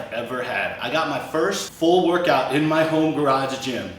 have ever had. I got my first full workout in my home garage gym.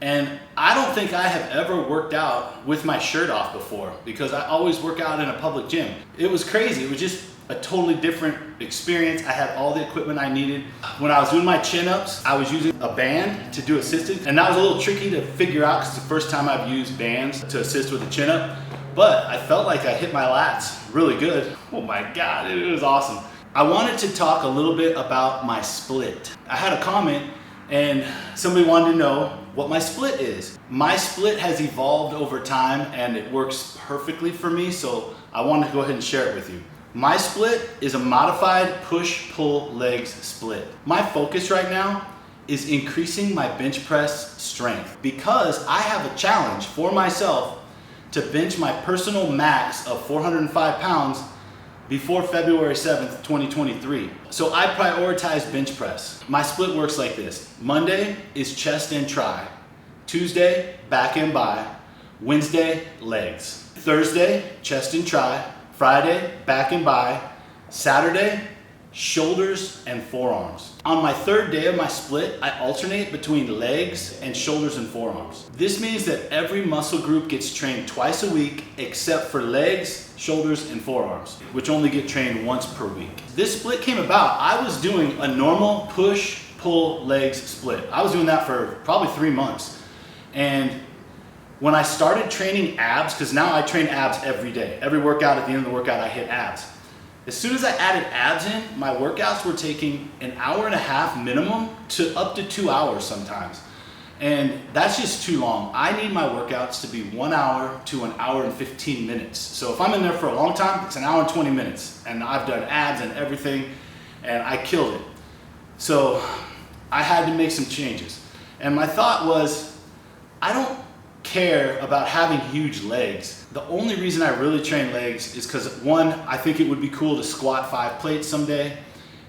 And I don't think I have ever worked out with my shirt off before, because I always work out in a public gym. It was crazy. It was just a totally different experience. I had all the equipment I needed. When I was doing my chin-ups, I was using a band to do assisted, and that was a little tricky to figure out because it's the first time I've used bands to assist with a chin-up. But I felt like I hit my lats really good. Oh my God, it was awesome. I wanted to talk a little bit about my split. I had a comment and somebody wanted to know what my split is. My split has evolved over time and it works perfectly for me, so I wanted to go ahead and share it with you. My split is a modified push-pull legs split. My focus right now is increasing my bench press strength because I have a challenge for myself to bench my personal max of 405 pounds before February 7th, 2023. So I prioritize bench press. My split works like this. Monday is chest and tri. Tuesday, back and bi. Wednesday, legs. Thursday, chest and tri. Friday, back and bi. Saturday, shoulders and forearms. On my third day of my split, I alternate between legs and shoulders and forearms. This means that every muscle group gets trained twice a week except for legs, shoulders, and forearms, which only get trained once per week. This split came about, I was doing a normal push-pull legs split. I was doing that for probably 3 months. And when I started training abs, because now I train abs every day. Every workout, at the end of the workout, I hit abs. As soon as I added abs in, my workouts were taking an hour and a half minimum to up to 2 hours sometimes. And that's just too long. I need my workouts to be 1 hour to an hour and 15 minutes. So if I'm in there for a long time, it's an hour and 20 minutes. And I've done abs and everything, and I killed it. So I had to make some changes. And my thought was, I don't care about having huge legs. The only reason I really train legs is because, one, I think it would be cool to squat 5 plates someday,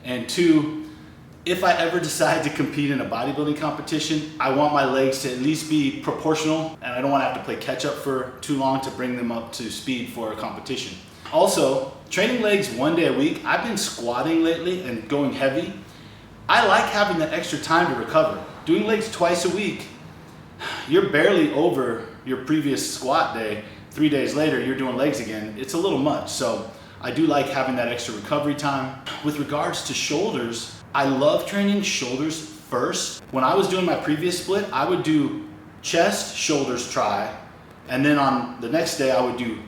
and 2, if I ever decide to compete in a bodybuilding competition, I want my legs to at least be proportional, and I don't want to have to play catch up for too long to bring them up to speed for a competition. Also, training legs 1 day a week, I've been squatting lately and going heavy. I like having that extra time to recover. Doing legs twice a week, you're barely over your previous squat day. 3 days later, you're doing legs again. It's a little much, so I do like having that extra recovery time. With regards to shoulders, I love training shoulders first. When I was doing my previous split, I would do chest, shoulders, tri, and then on the next day, I would do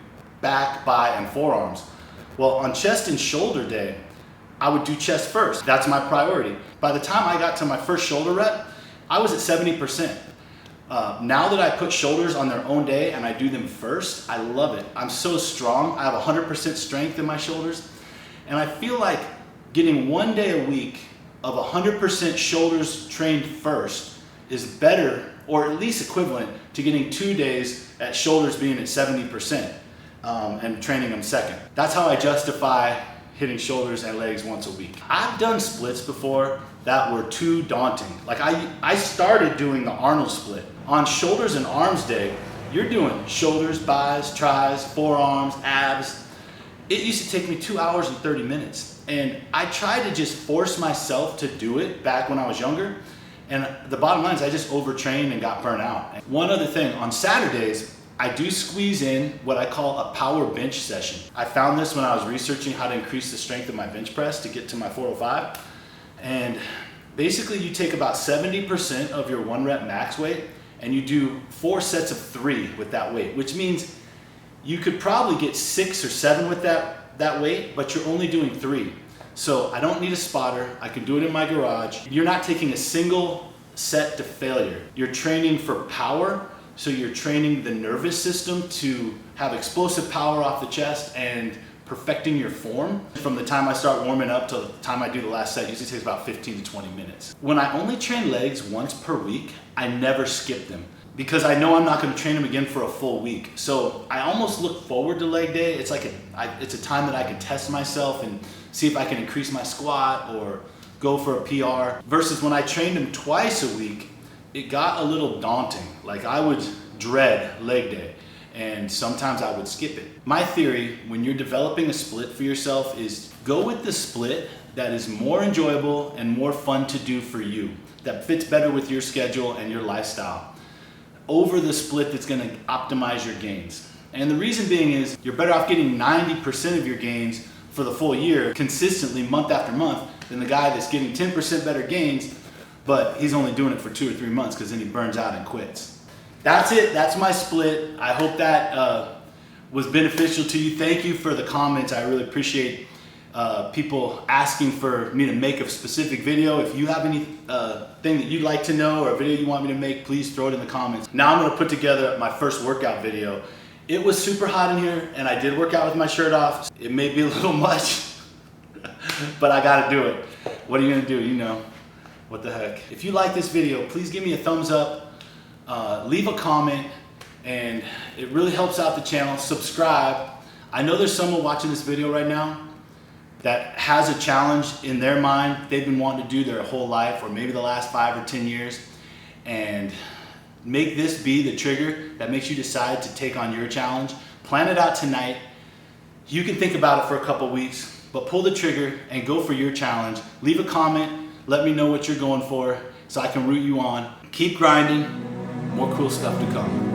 back, bi, and forearms. Well, on chest and shoulder day, I would do chest first. That's my priority. By the time I got to my first shoulder rep, I was at 70%. Now that I put shoulders on their own day and I do them first, I love it. I'm so strong. I have 100% strength in my shoulders. And I feel like getting 1 day a week of 100% shoulders trained first is better, or at least equivalent, to getting 2 days at shoulders being at 70% and training them second. That's how I justify hitting shoulders and legs once a week. I've done splits before that were too daunting. Like I started doing the Arnold split. On shoulders and arms day, you're doing shoulders, bis, tris, forearms, abs. It used to take me 2 hours and 30 minutes. And I tried to just force myself to do it back when I was younger. And the bottom line is I just overtrained and got burnt out. One other thing, on Saturdays, I do squeeze in what I call a power bench session. I found this when I was researching how to increase the strength of my bench press to get to my 405. And basically you take about 70% of your 1 rep max weight and you do 4 sets of 3 with that weight, which means you could probably get 6 or 7 with that weight, but you're only doing 3. So I don't need a spotter. I can do it in my garage. You're not taking a single set to failure. You're training for power. So you're training the nervous system to have explosive power off the chest and perfecting your form. From the time I start warming up till the time I do the last set, usually takes about 15 to 20 minutes. When I only train legs once per week, I never skip them because I know I'm not going to train them again for a full week. So I almost look forward to leg day. It's like it's a time that I can test myself and see if I can increase my squat or go for a PR. Versus when I trained them twice a week, it got a little daunting. Like I would dread leg day and sometimes I would skip it. My theory when you're developing a split for yourself is go with the split that is more enjoyable and more fun to do for you, that fits better with your schedule and your lifestyle, over the split that's going to optimize your gains. And the reason being is you're better off getting 90% of your gains for the full year consistently month after month than the guy that's getting 10% better gains, but he's only doing it for 2 or 3 months because then he burns out and quits. That's it. That's my split. I hope that was beneficial to you. Thank you for the comments. I really appreciate people asking for me to make a specific video. If you have any thing that you'd like to know or a video you want me to make, please throw it in the comments. Now I'm going to put together my first workout video. It was super hot in here and I did work out with my shirt off. It may be a little much, but I got to do it. What are you going to do? You know, what the heck. If you like this video, please give me a thumbs up, leave a comment, and it really helps out the channel. Subscribe. I know there's someone watching this video right now that has a challenge in their mind they've been wanting to do their whole life, or maybe the last 5 or 10 years, and make this be the trigger that makes you decide to take on your challenge. Plan it out tonight. You can think about it for a couple weeks, but pull the trigger and go for your challenge. Leave a comment, let me know what you're going for so I can root you on. Keep grinding, more cool stuff to come.